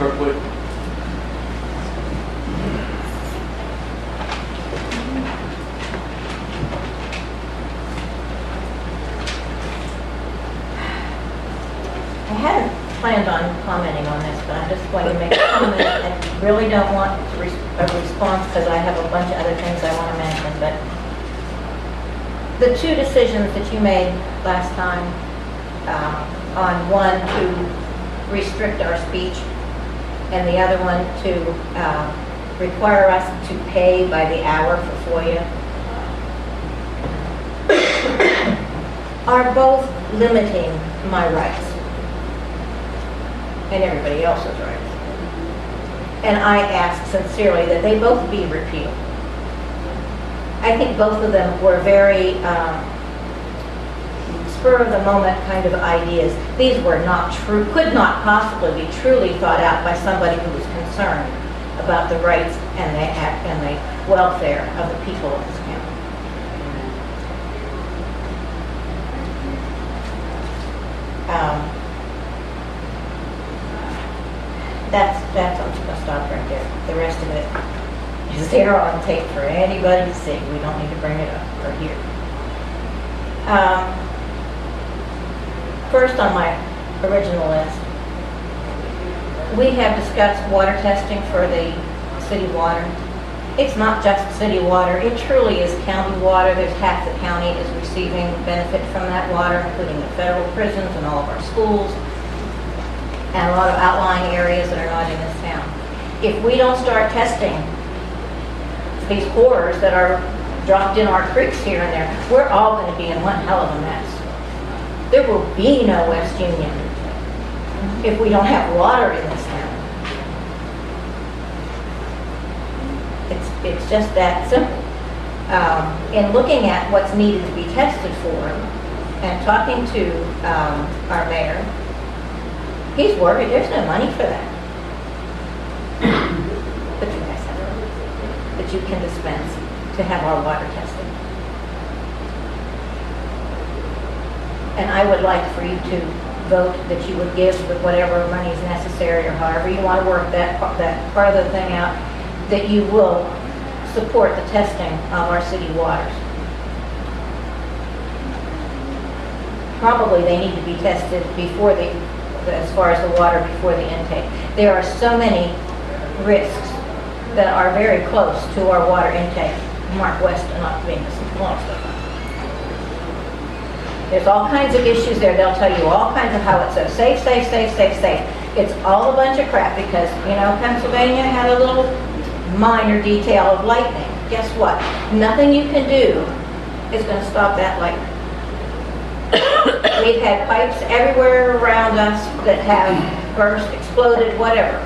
Kirkwood. I hadn't planned on commenting on this, but I'm just going to make a comment and really don't want a response because I have a bunch of other things I want to mention. But the two decisions that you made last time, on one to restrict our speech and the other one to require us to pay by the hour for FOIA, are both limiting my rights and everybody else's rights. And I ask sincerely that they both be repealed. I think both of them were very spur-of-the-moment kind of ideas. These were not true, could not possibly be truly thought out by somebody who was concerned about the rights and the welfare of the people of this county. I'm just going to stop right there. The rest of it is there on tape for anybody to see. We don't need to bring it up or hear. First on my original list, we have discussed water testing for the city water. It's not just city water. It truly is county water. There's half the county is receiving benefit from that water, including the federal prisons and all of our schools, and a lot of outlying areas that are not in this town. If we don't start testing these horrors that are dropped in our creeks here and there, we're all going to be in one hell of a mess. There will be no West Union if we don't have water in this town. It's just that simple. In looking at what's needed to be tested for and talking to our mayor, he's worried there's no money for that. But you guys have it, that you can dispense to have our water tested. And I would like for you to vote that you would give with whatever money is necessary, or however you want to work that part of the thing out, that you will support the testing of our city waters. Probably they need to be tested before as far as the water before the intake. There are so many risks that are very close to our water intake. Mark West not being most of them. There's all kinds of issues there. They'll tell you all kinds of how it's so safe. It's all a bunch of crap because, Pennsylvania had a little minor detail of lightning. Guess what? Nothing you can do is going to stop that lightning. We've had pipes everywhere around us that have burst, exploded, whatever.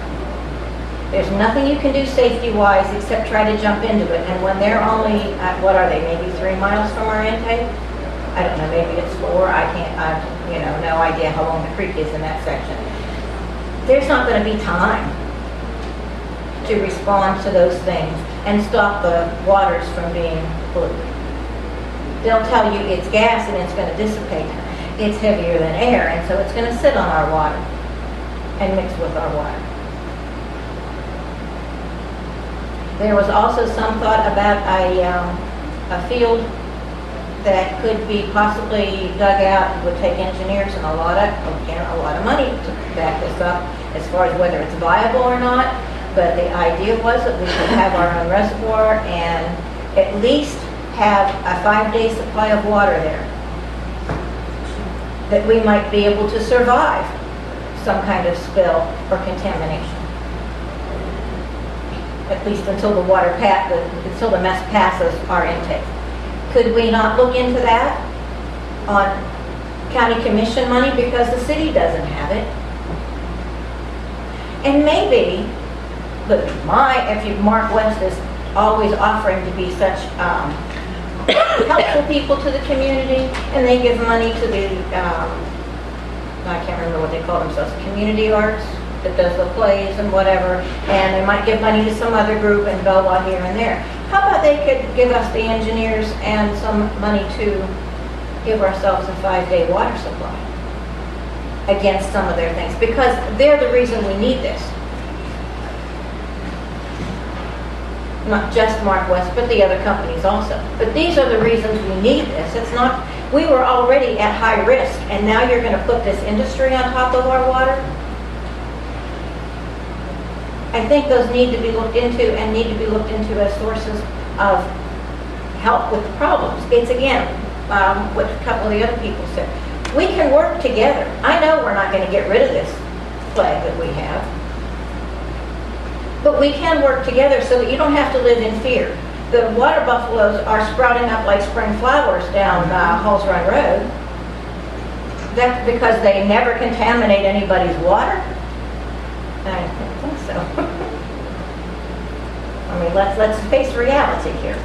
There's nothing you can do safety-wise except try to jump into it. And when they're only, what are they, maybe 3 miles from our intake? I don't know, maybe it's 4. I no idea how long the creek is in that section. There's not going to be time to respond to those things and stop the waters from being polluted. They'll tell you it's gas and it's going to dissipate. It's heavier than air, and so it's going to sit on our water and mix with our water. There was also some thought about a field that could be possibly dug out. It would take engineers and a lot of money to back this up as far as whether it's viable or not. But the idea was that we could have our own reservoir and at least have a 5-day supply of water there, that we might be able to survive some kind of spill or contamination. At least until until the mess passes our intake. Could we not look into that on county commission money because the city doesn't have it? And maybe, look, if Mark West is always offering to be such helpful people to the community, and they give money to the, I can't remember what they call themselves, community arts, that does the plays and whatever, and they might give money to some other group in Belmont here and there. How about they could give us the engineers and some money to give ourselves a 5-day water supply against some of their things, because they're the reason we need this. not just Mark West, but the other companies also. But these are the reasons we need this. It's not, we were already at high risk, and now you're going to put this industry on top of our water? I think those need to be looked into, and need to be looked into as sources of help with the problems. It's again, what a couple of the other people said. We can work together. I know we're not going to get rid of this plague that we have, but we can work together so that you don't have to live in fear. The water buffaloes are sprouting up like spring flowers down Halls Run Road. That's because they never contaminate anybody's water? I don't think so. I mean, let's face reality here.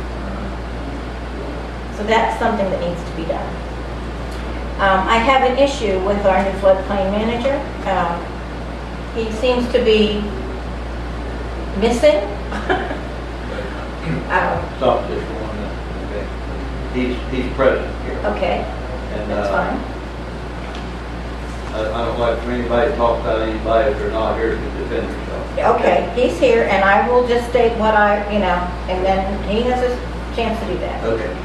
So that's something that needs to be done. I have an issue with our new floodplain manager. He seems to be missing. Stop this for 1 minute. Okay. He's present here. Okay, And that's fine. I don't like for anybody to talk about anybody if they're not here to defend themselves. Okay, he's here, and I will just state what and then he has a chance to do that. Okay.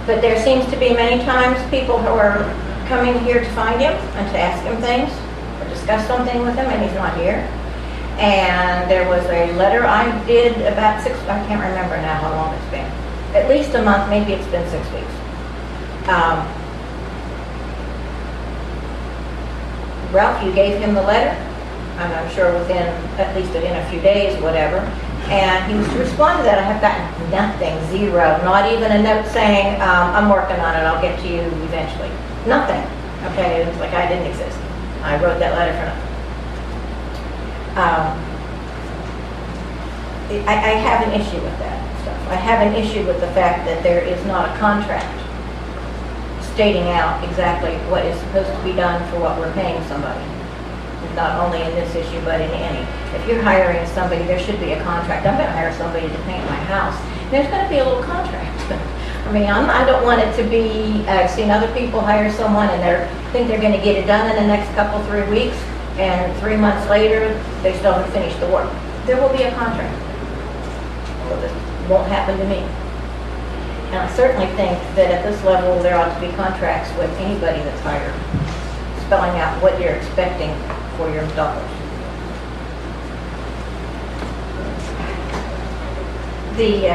But there seems to be many times people who are coming here to find him and to ask him things or discuss something with him, and he's not here. And there was a letter I did about I can't remember now how long it's been. At least a month, maybe it's been 6 weeks. Ralph, you gave him the letter, and I'm sure at least within a few days, whatever. And he was to respond to that. I have gotten nothing, zero, not even a note saying, I'm working on it, I'll get to you eventually. Nothing. Okay, it's like I didn't exist. I wrote that letter for nothing. I have an issue with that stuff. I have an issue with the fact that there is not a contract stating out exactly what is supposed to be done for what we're paying somebody. Not only in this issue, but in any. If you're hiring somebody, there should be a contract. I'm going to hire somebody to paint my house. There's going to be a little contract. I mean, I don't want it to be, I've seen other people hire someone and think they're going to get it done in the next couple, 3 weeks, and 3 months later, they still haven't finished the work. There will be a contract. So this won't happen to me. And I certainly think that at this level, there ought to be contracts with anybody that's hired, spelling out what you're expecting for your dollars. The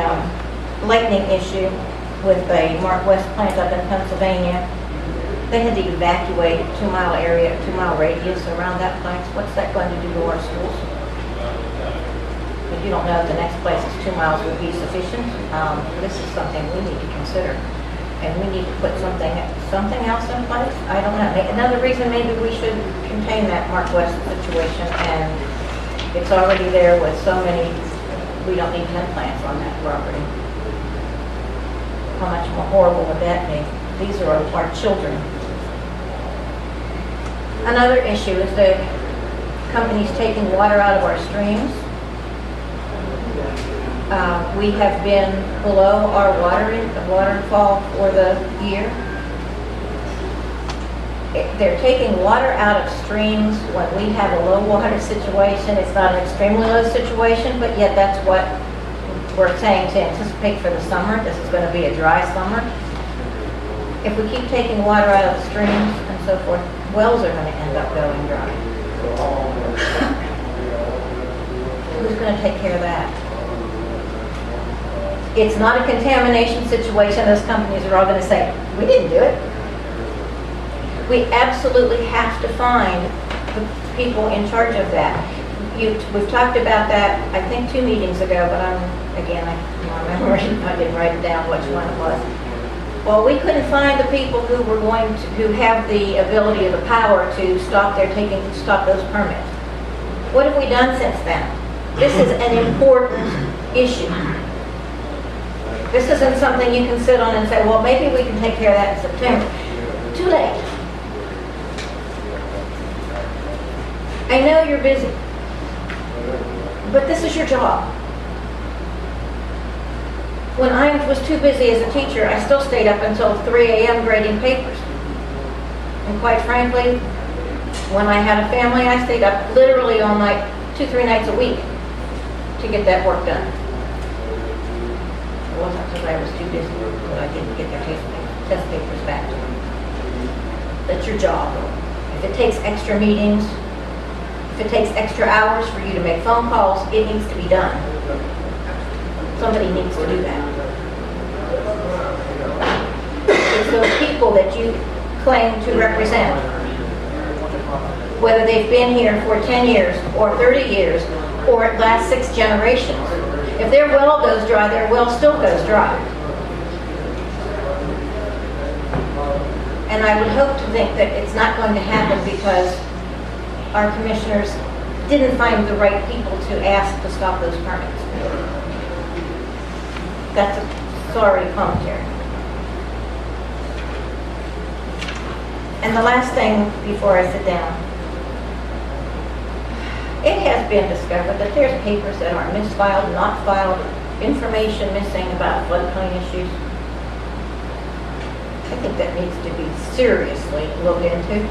lightning issue with the Mark West plant up in Pennsylvania, they had to evacuate a 2-mile radius around that place. What's that going to do to our schools? If you don't know if the next place is 2 miles would be sufficient, this is something we need to consider. And we need to put something else in place. I don't know. Another reason maybe we should contain that Mark West situation, and it's already there with so many, we don't need 10 plants on that property. How much more horrible would that be? These are our children. Another issue is the companies taking water out of our streams. We have been below our waterfall for the year. They're taking water out of streams when we have a low water situation. It's not an extremely low situation, but yet that's what we're saying to anticipate for the summer. This is going to be a dry summer. If we keep taking water out of the streams and so forth, wells are going to end up going dry. Who's going to take care of that? It's not a contamination situation. Those companies are all going to say, we didn't do it. We absolutely have to find the people in charge of that. We've talked about that, I think 2 meetings ago, but my memory, I didn't write it down which one it was. Well, we couldn't find the people who have the ability or the power to stop those permits. What have we done since then? This is an important issue. This isn't something you can sit on and say, well, maybe we can take care of that in September. Too late. I know you're busy, but this is your job. When I was too busy as a teacher, I still stayed up until 3 a.m. grading papers. And quite frankly, when I had a family, I stayed up literally all night, 2-3 nights a week to get that work done. It wasn't because I was too busy that I didn't get their test papers back to them. That's your job. If it takes extra meetings, if it takes extra hours for you to make phone calls, it needs to be done. Somebody needs to do that. It's those people that you claim to represent, whether they've been here for 10 years or 30 years or at last 6 generations. If their well goes dry, their well still goes dry. And I would hope to think that it's not going to happen because our commissioners didn't find the right people to ask to stop those permits. That's a sorry commentary. And the last thing before I sit down, it has been discovered that there's papers that are misfiled, not filed, information missing about floodplain issues. I think that needs to be seriously looked into.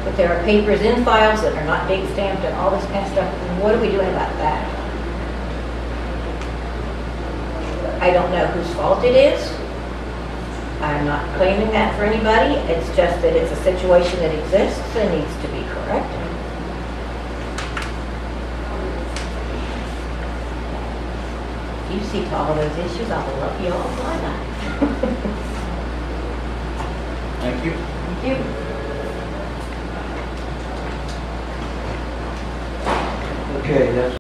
But there are papers in files that are not date stamped and all this kind of stuff. And what are we doing about that? I don't know whose fault it is. I'm not claiming that for anybody. It's just that it's a situation that exists and needs to be corrected. If you see to all those issues, I will love you all my life. Thank you. Thank you. Okay, that's